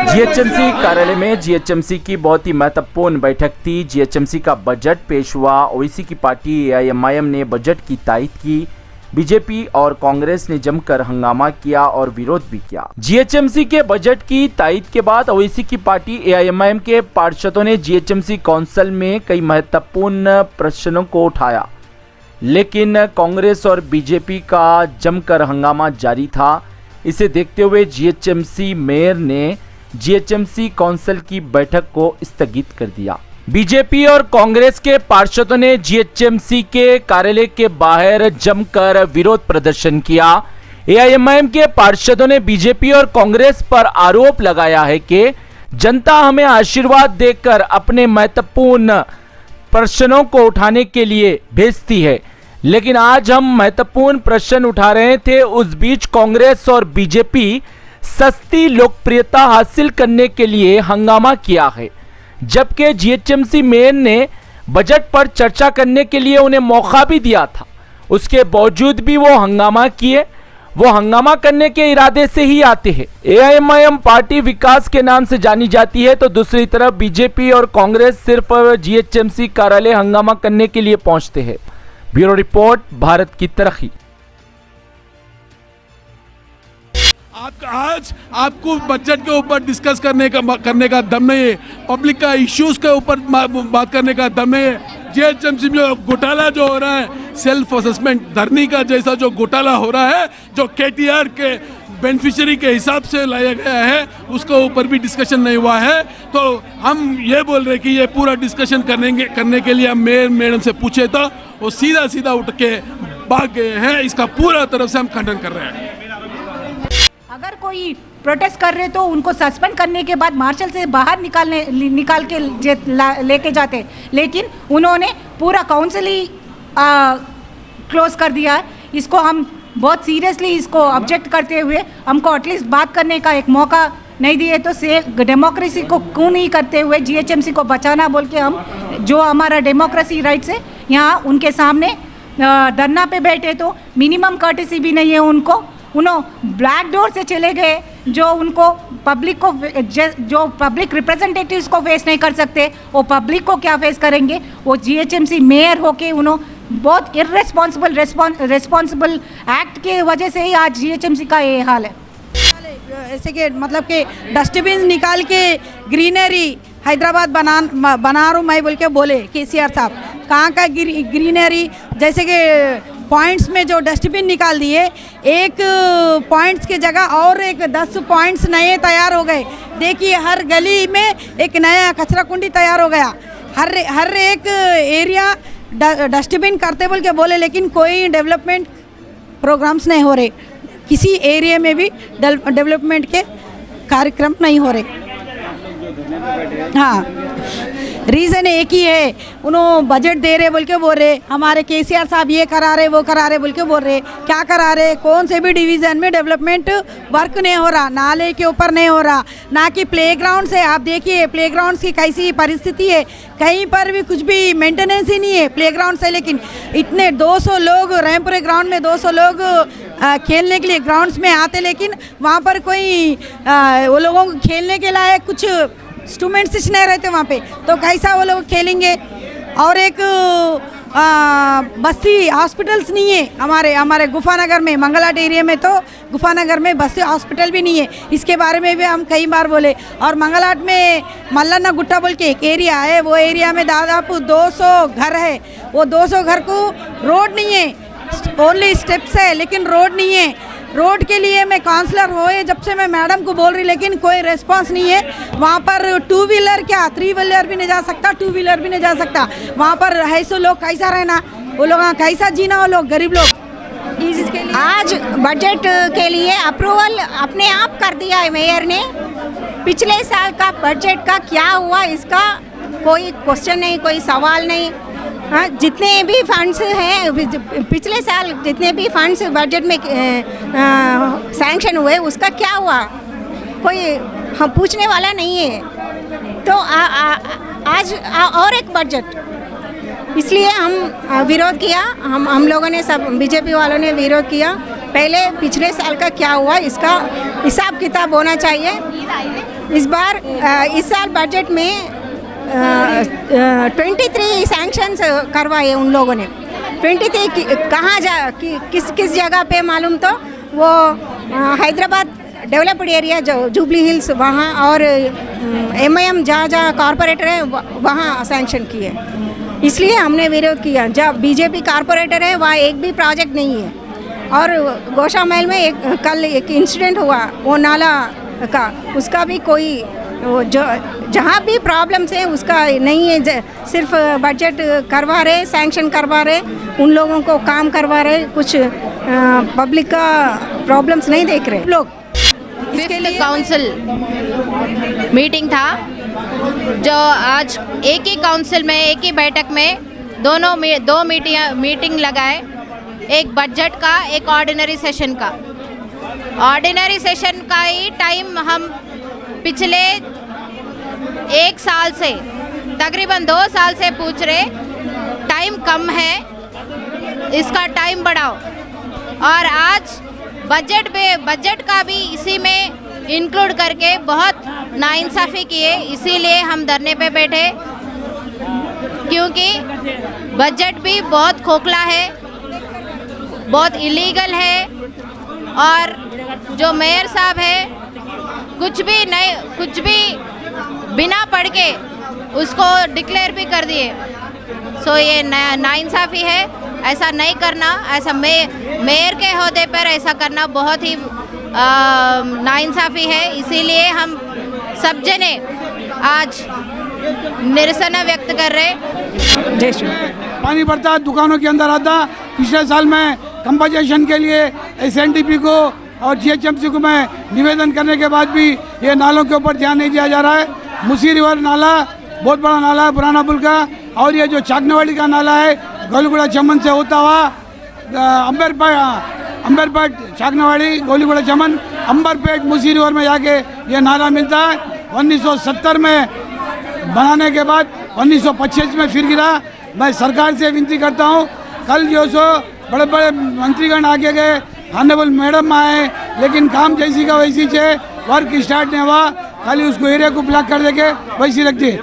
GHMC कार्यालय में GHMC की बहुत ही महत्वपूर्ण बैठक थी। जीएचएमसी का बजट पेश हुआ। ओवैसी की पार्टी एआईएमआईएम ने बजट की तारीफ की। बीजेपी और कांग्रेस ने जमकर हंगामा किया और विरोध भी किया। जीएचएमसी के बजट की तारीफ के बाद ओवैसी की पार्टी एआईएमआईएम के पार्षदों ने जीएचएमसी काउंसिल में कई महत्वपूर्ण प्रश्नों को उठाया, लेकिन कांग्रेस और बीजेपी का जमकर हंगामा जारी था। इसे देखते हुए जीएचएमसी मेयर ने जीएचएमसी काउंसिल की बैठक को स्थगित कर दिया। बीजेपी और कांग्रेस के पार्षदों ने जीएचएमसी के कार्यालय के बाहर जमकर विरोध प्रदर्शन किया। एआईएमआईएम के पार्षदों ने बीजेपी और कांग्रेस पर आरोप लगाया है कि जनता हमें आशीर्वाद देकर अपने महत्वपूर्ण प्रश्नों को उठाने के लिए भेजती है, लेकिन आज हम महत्वपूर्ण प्रश्न उठा रहे थे। उस बीच कांग्रेस और बीजेपी सस्ती लोकप्रियता हासिल करने के लिए हंगामा किया है, जबकि जीएचएमसी मेयर ने बजट पर चर्चा करने के लिए उन्हें मौका भी दिया था। उसके बावजूद भी वो हंगामा किए। वो हंगामा करने के इरादे से ही आते हैं। एआईएमआईएम पार्टी विकास के नाम से जानी जाती है, तो दूसरी तरफ बीजेपी और कांग्रेस सिर्फ जीएचएमसी कार्यालय हंगामा करने के लिए पहुंचते हैं। ब्यूरो रिपोर्ट, भारत की तरक्की। आज आपको बजट के ऊपर डिस्कस करने का दम नहीं है, पब्लिक का इश्यूज के ऊपर बात करने का दम नहीं है। जीएचएमसी में घोटाला जो हो रहा है, सेल्फ असेसमेंट धरनी का जैसा जो घोटाला हो रहा है, जो केटीआर के बेनिफिशियरी के हिसाब से लाया गया है, उसके ऊपर भी डिस्कशन नहीं हुआ है। तो हम ये बोल रहे कि ये पूरा डिस्कशन करने के लिए हम मेयर मैडम से पूछे तो वो सीधा सीधा उठ के भाग गए हैं। इसका पूरा तरफ से हम खंडन कर रहे हैं। अगर कोई प्रोटेस्ट कर रहे तो उनको सस्पेंड करने के बाद मार्शल से बाहर निकाल के लेके जाते, लेकिन उन्होंने पूरा काउंसिल ही क्लोज कर दिया है। इसको हम बहुत सीरियसली इसको ऑब्जेक्ट करते हुए हमको एटलीस्ट बात करने का एक मौका नहीं दिए, तो डेमोक्रेसी को क्यों नहीं करते हुए जीएचएमसी को बचाना बोल के हम जो हमारा डेमोक्रेसी राइट्स है यहाँ उनके सामने धरना पे बैठे। तो मिनिमम कर्टेसी भी नहीं है उनको। उन्होंने ब्लैक डोर से चले गए, जो उनको पब्लिक को जो पब्लिक रिप्रेजेंटेटिव्स को फेस नहीं कर सकते, वो पब्लिक को क्या फेस करेंगे। वो जीएचएमसी मेयर होके उन्होंने बहुत रिस्पॉन्सिबल एक्ट के वजह से ही आज जीएचएमसी का ये हाल है। ऐसे के मतलब कि डस्टबिन निकाल के ग्रीनरी हैदराबाद बना रहा हूँ मैं बोल के बोले केसीआर साहब। कहाँ का ग्रीनरी, जैसे कि पॉइंट्स में जो डस्टबिन निकाल दिए, एक पॉइंट्स की जगह और एक 10 पॉइंट्स नए तैयार हो गए। देखिए हर गली में एक नया कचरा कुंडी तैयार हो गया। हर एक एरिया डस्टबिन करते बोल के बोले, लेकिन कोई डेवलपमेंट प्रोग्राम्स नहीं हो रहे। किसी एरिया में भी डेवलपमेंट के कार्यक्रम नहीं हो रहे। हाँ, रीज़न एक ही है, उन्होंने बजट दे रहे बोल के बोल रहे, हमारे केसीआर साहब ये करा रहे वो करा रहे बोल के बोल रहे। क्या करा रहे? कौन से भी डिवीज़न में डेवलपमेंट वर्क नहीं हो रहा, नाले के ऊपर नहीं हो रहा, ना कि प्लेग्राउंड से। आप देखिए प्लेग्राउंड की कैसी परिस्थिति है, कहीं पर भी कुछ भी मेंटेनेंस ही नहीं है प्लेग्राउंड से। लेकिन इतने 200 लोग रामपुरे ग्राउंड में 200 लोग खेलने के लिए ग्राउंड्स में आते, लेकिन वहाँ पर कोई वो लोगों को खेलने के लायक कुछ इंस्ट्रूमेंट्स नहीं रहते वहाँ पे, तो कैसा वो लोग खेलेंगे। और एक बस्ती हॉस्पिटल्स नहीं है हमारे गुफानगर में, मंगलाट एरिया में तो गुफानगर में बस्ती हॉस्पिटल भी नहीं है। इसके बारे में भी हम कई बार बोले। और मंगलाट में मल्लन्ना गुट्टा बोल के एक एरिया है, वो एरिया में दादापू 200 घर है। वो 200 घर को रोड नहीं है, ओनली स्टेप्स है, लेकिन रोड नहीं है। रोड के लिए मैं काउंसलर होए जब से मैं मैडम को बोल रही, लेकिन कोई रिस्पांस नहीं है। वहाँ पर 2 व्हीलर क्या 3 व्हीलर भी नहीं जा सकता, 2 व्हीलर भी नहीं जा सकता। वहाँ पर है सो लोग कैसा रहना, वो लोग कैसा जीना, वो लोग गरीब लोग। इसके लिए आज बजट के लिए अप्रूवल अपने आप कर दिया है मेयर ने। पिछले साल का बजट का क्या हुआ इसका कोई क्वेश्चन नहीं, कोई सवाल नहीं। हाँ, जितने भी फंड्स हैं पिछले साल जितने भी फंड्स बजट में सैंक्शन हुए उसका क्या हुआ कोई हम पूछने वाला नहीं है। तो आज और एक बजट, इसलिए हम विरोध किया। हम लोगों ने सब बीजेपी वालों ने विरोध किया पहले पिछले साल का क्या हुआ इसका हिसाब किताब होना चाहिए। इस बार इस साल बजट में 23 सैंक्शंस करवाए उन लोगों ने। 23 कहाँ किस जगह पे मालूम, तो वो हैदराबाद डेवलप्ड एरिया जो जुबली हिल्स वहाँ और MIM जहाँ कॉरपोरेटर है वहाँ सैंक्शन किए। इसलिए हमने विरोध किया। जब BJP कॉरपोरेटर है वहाँ एक भी प्रोजेक्ट नहीं है। और गोशा महल में कल एक इंसिडेंट हुआ वो नाला का, उसका भी कोई जो जहाँ भी प्रॉब्लम्स है उसका नहीं है। सिर्फ बजट करवा रहे, सैंक्शन करवा रहे, उन लोगों को काम करवा रहे, कुछ पब्लिक का प्रॉब्लम्स नहीं देख रहे लोग। फिफ्थ काउंसिल मीटिंग था जो आज एक ही काउंसिल में एक ही बैठक में दो मीटिंग लगाए, एक बजट का एक ऑर्डिनरी सेशन का। ऑर्डिनरी सेशन का ही टाइम हम पिछले एक साल से तकरीबन 2 साल से पूछ रहे, टाइम कम है, इसका टाइम बढ़ाओ। और आज बजट का भी इसी में इंक्लूड करके बहुत नाइंसाफ़ी किए, इसीलिए हम धरने पे बैठे, क्योंकि बजट भी बहुत खोखला है, बहुत इलीगल है। और जो मेयर साहब है कुछ भी बिना पढ़ के उसको डिक्लेयर भी कर दिए। सो ये नाइंसाफ़ी है, ऐसा नहीं करना। ऐसा मेयर के ओहदे पर ऐसा करना बहुत ही नाइंसाफ़ी है। इसीलिए हम सब जने आज निरसन व्यक्त कर रहे। पानी बढ़ता, दुकानों के अंदर आता। पिछले साल में कंपनसेशन के लिए SNDP को और GHMC को मैं निवेदन करने के बाद भी ये नालों के ऊपर ध्यान नहीं दिया जा रहा है। मुसी रिवर नाला बहुत बड़ा नाला है पुराना पुल का, और ये जो चाकनवाड़ी का नाला है गोलीगुड़ा चमन से होता हुआ अंबरपेट चाकनवाड़ी गोलीगुड़ा चमन अंबरपेट मुसी रिवर में जाके ये नाला मिलता है। 1970 में बनाने के बाद 1925 में फिर गिरा। मैं सरकार से विनती करता हूँ, कल जो सो बड़े बड़े मंत्रीगण आगे गए, ऑनरेबल मैडम आए, लेकिन काम जैसी का वैसी छे, वर्क स्टार्ट नहीं हुआ, खाली उसको एरिया को ब्लॉक कर देके वैसी रख दिए।